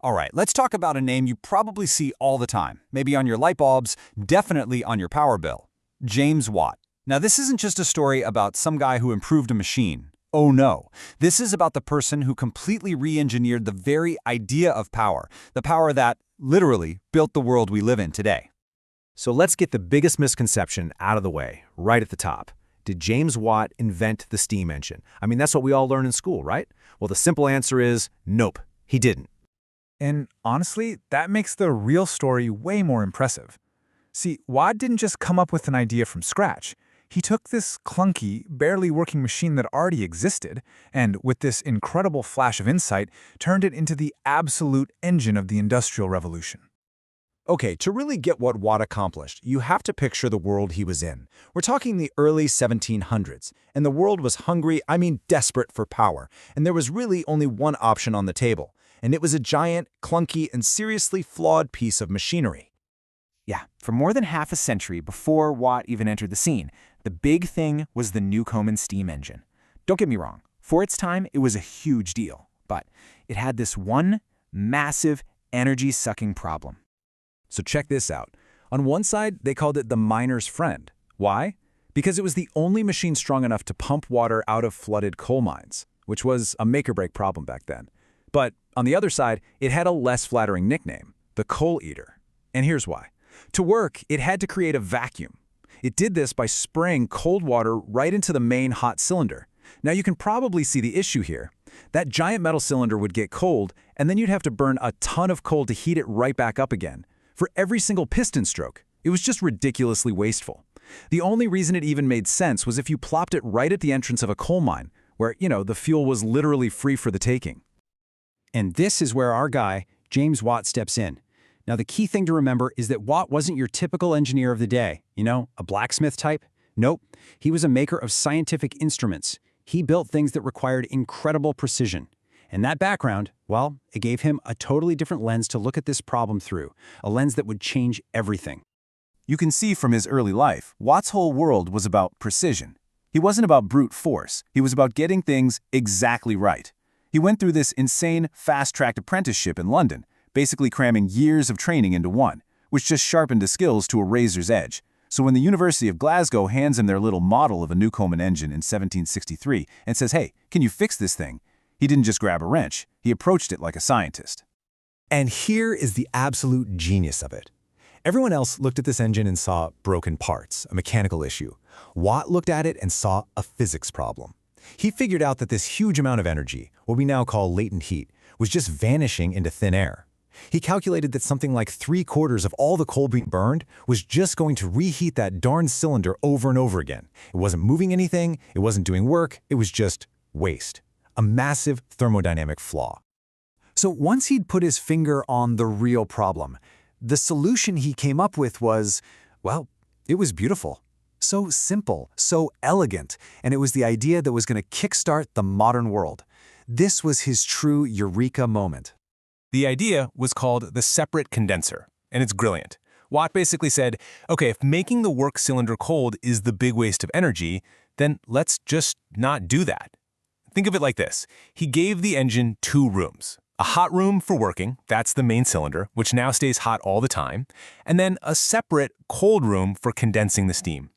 All right, let's talk about a name you probably see all the time, maybe on your light bulbs, definitely on your power bill. James Watt. Now, this isn't just a story about some guy who improved a machine. Oh no, this is about the person who completely re-engineered the very idea of power, the power that, literally, built the world we live in today. So let's get the biggest misconception out of the way, right at the top. Did James Watt invent the steam engine? I mean, that's what we all learn in school, right? Well, the simple answer is nope, he didn't. And honestly, that makes the real story way more impressive. See, Watt didn't just come up with an idea from scratch. He took this clunky, barely working machine that already existed, and with this incredible flash of insight, turned it into the absolute engine of the Industrial Revolution. Okay, to really get what Watt accomplished, you have to picture the world he was in. We're talking the early 1700s, and the world was hungry, desperate for power, and there was really only one option on the table, and it was a giant, clunky, and seriously flawed piece of machinery. Yeah, for more than half a century before Watt even entered the scene, the big thing was the Newcomen steam engine. Don't get me wrong, for its time it was a huge deal, but it had this one massive energy-sucking problem. So check this out. On one side, they called it the miner's friend. Why? Because it was the only machine strong enough to pump water out of flooded coal mines, which was a make-or-break problem back then. But on the other side, it had a less flattering nickname, the coal eater. And here's why. To work, it had to create a vacuum. It did this by spraying cold water right into the main hot cylinder. Now you can probably see the issue here. That giant metal cylinder would get cold, and then you'd have to burn a ton of coal to heat it right back up again. For every single piston stroke. It was just ridiculously wasteful. The only reason it even made sense was if you plopped it right at the entrance of a coal mine, where, the fuel was literally free for the taking. And this is where our guy, James Watt, steps in. Now, the key thing to remember is that Watt wasn't your typical engineer of the day, a blacksmith type. Nope, he was a maker of scientific instruments. He built things that required incredible precision. And that background, well, it gave him a totally different lens to look at this problem through, a lens that would change everything. You can see from his early life, Watt's whole world was about precision. He wasn't about brute force. He was about getting things exactly right. He went through this insane, fast-tracked apprenticeship in London, basically cramming years of training into one, which just sharpened his skills to a razor's edge. So when the University of Glasgow hands him their little model of a Newcomen engine in 1763 and says, "Hey, can you fix this thing?" He didn't just grab a wrench, he approached it like a scientist. And here is the absolute genius of it. Everyone else looked at this engine and saw broken parts, a mechanical issue. Watt looked at it and saw a physics problem. He figured out that this huge amount of energy, what we now call latent heat, was just vanishing into thin air. He calculated that something like 3/4 of all the coal being burned was just going to reheat that darn cylinder over and over again. It wasn't moving anything, it wasn't doing work, it was just waste. A massive thermodynamic flaw. So once he'd put his finger on the real problem, the solution he came up with was, well, it was beautiful. So simple, so elegant, and it was the idea that was going to kickstart the modern world. This was his true eureka moment. The idea was called the separate condenser, and it's brilliant. Watt basically said, okay, if making the work cylinder cold is the big waste of energy, then let's just not do that. Think of it like this. He gave the engine two rooms. A hot room for working, that's the main cylinder, which now stays hot all the time, and then a separate cold room for condensing the steam.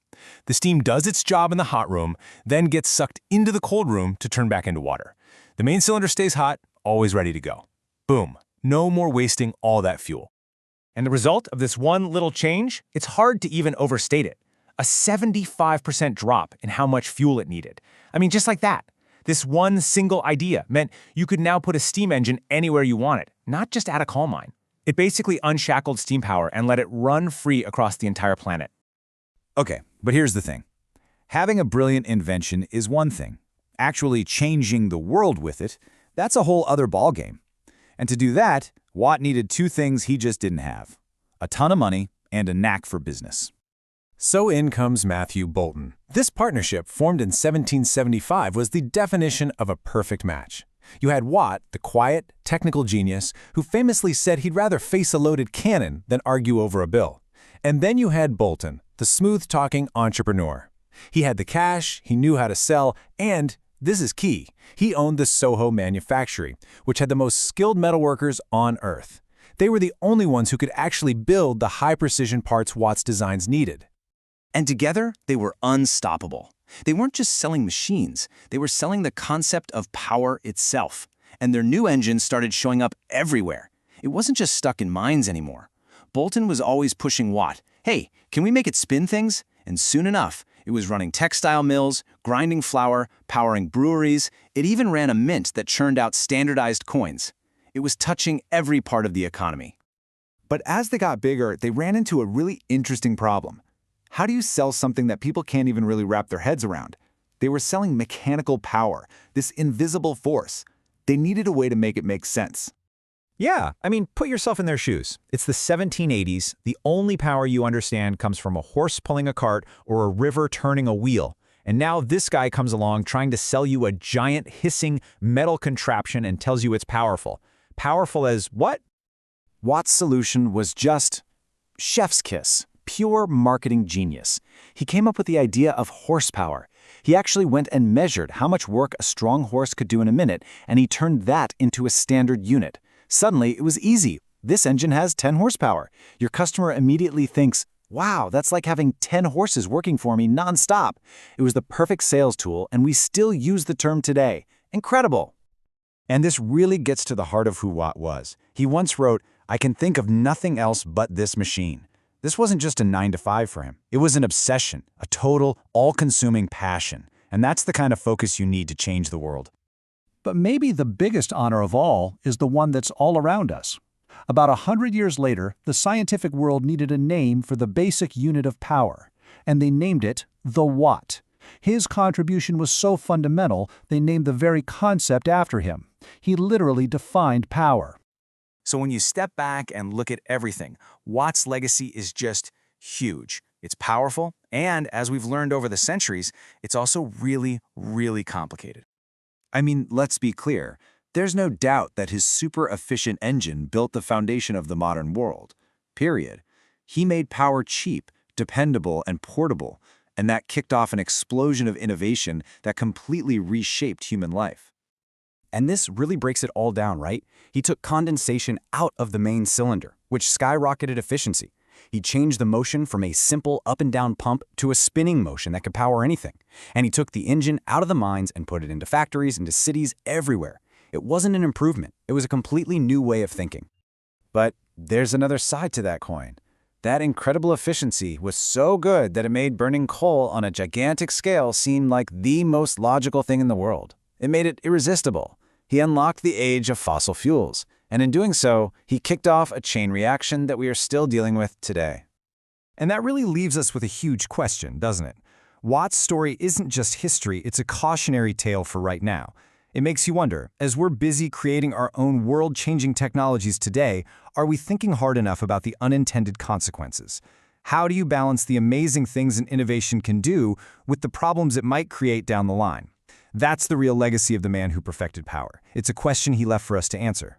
The steam does its job in the hot room, then gets sucked into the cold room to turn back into water. The main cylinder stays hot, always ready to go. Boom. No more wasting all that fuel. And the result of this one little change? It's hard to even overstate it. A 75% drop in how much fuel it needed. Just like that. This one single idea meant you could now put a steam engine anywhere you wanted, not just at a coal mine. It basically unshackled steam power and let it run free across the entire planet. Okay, but here's the thing. Having a brilliant invention is one thing. Actually changing the world with it, that's a whole other ballgame. And to do that, Watt needed two things he just didn't have: a ton of money and a knack for business. So in comes Matthew Boulton. This partnership, formed in 1775, was the definition of a perfect match. You had Watt, the quiet, technical genius, who famously said he'd rather face a loaded cannon than argue over a bill. And then you had Boulton, the smooth-talking entrepreneur. He had the cash, he knew how to sell, and This is key. He owned the Soho manufactory, which had the most skilled metalworkers on Earth. They were the only ones who could actually build the high-precision parts Watt's designs needed. And together, they were unstoppable. They weren't just selling machines, they were selling the concept of power itself. And their new engine started showing up everywhere. It wasn't just stuck in mines anymore. Bolton was always pushing Watt. Hey, can we make it spin things? And soon enough, it was running textile mills, grinding flour, powering breweries. It even ran a mint that churned out standardized coins. It was touching every part of the economy. But as they got bigger, they ran into a really interesting problem. How do you sell something that people can't even really wrap their heads around? They were selling mechanical power, this invisible force. They needed a way to make it make sense. Yeah, I mean, put yourself in their shoes. It's the 1780s. The only power you understand comes from a horse pulling a cart or a river turning a wheel. And now this guy comes along trying to sell you a giant hissing metal contraption and tells you it's powerful. Powerful as what? Watt's solution was just chef's kiss, pure marketing genius. He came up with the idea of horsepower. He actually went and measured how much work a strong horse could do in a minute, and he turned that into a standard unit. Suddenly, it was easy. This engine has 10 horsepower. Your customer immediately thinks, wow, that's like having 10 horses working for me nonstop. It was the perfect sales tool, and we still use the term today. Incredible. And this really gets to the heart of who Watt was. He once wrote, "I can think of nothing else but this machine." This wasn't just a 9-to-5 for him. It was an obsession, a total, all-consuming passion. And that's the kind of focus you need to change the world. But maybe the biggest honor of all is the one that's all around us. About 100 years later, the scientific world needed a name for the basic unit of power, and they named it the Watt. His contribution was so fundamental, they named the very concept after him. He literally defined power. So when you step back and look at everything, Watt's legacy is just huge. It's powerful, and as we've learned over the centuries, it's also really, really complicated. I mean, let's be clear. There's no doubt that his super-efficient engine built the foundation of the modern world. Period. He made power cheap, dependable, and portable, and that kicked off an explosion of innovation that completely reshaped human life. And this really breaks it all down, right? He took condensation out of the main cylinder, which skyrocketed efficiency. He changed the motion from a simple up and down pump to a spinning motion that could power anything. And he took the engine out of the mines and put it into factories, into cities, everywhere. It wasn't an improvement. It was a completely new way of thinking. But there's another side to that coin. That incredible efficiency was so good that it made burning coal on a gigantic scale seem like the most logical thing in the world. It made it irresistible. He unlocked the age of fossil fuels, and in doing so, he kicked off a chain reaction that we are still dealing with today. And that really leaves us with a huge question, doesn't it? Watt's story isn't just history, it's a cautionary tale for right now. It makes you wonder, as we're busy creating our own world-changing technologies today, are we thinking hard enough about the unintended consequences? How do you balance the amazing things an innovation can do with the problems it might create down the line? That's the real legacy of the man who perfected power. It's a question he left for us to answer.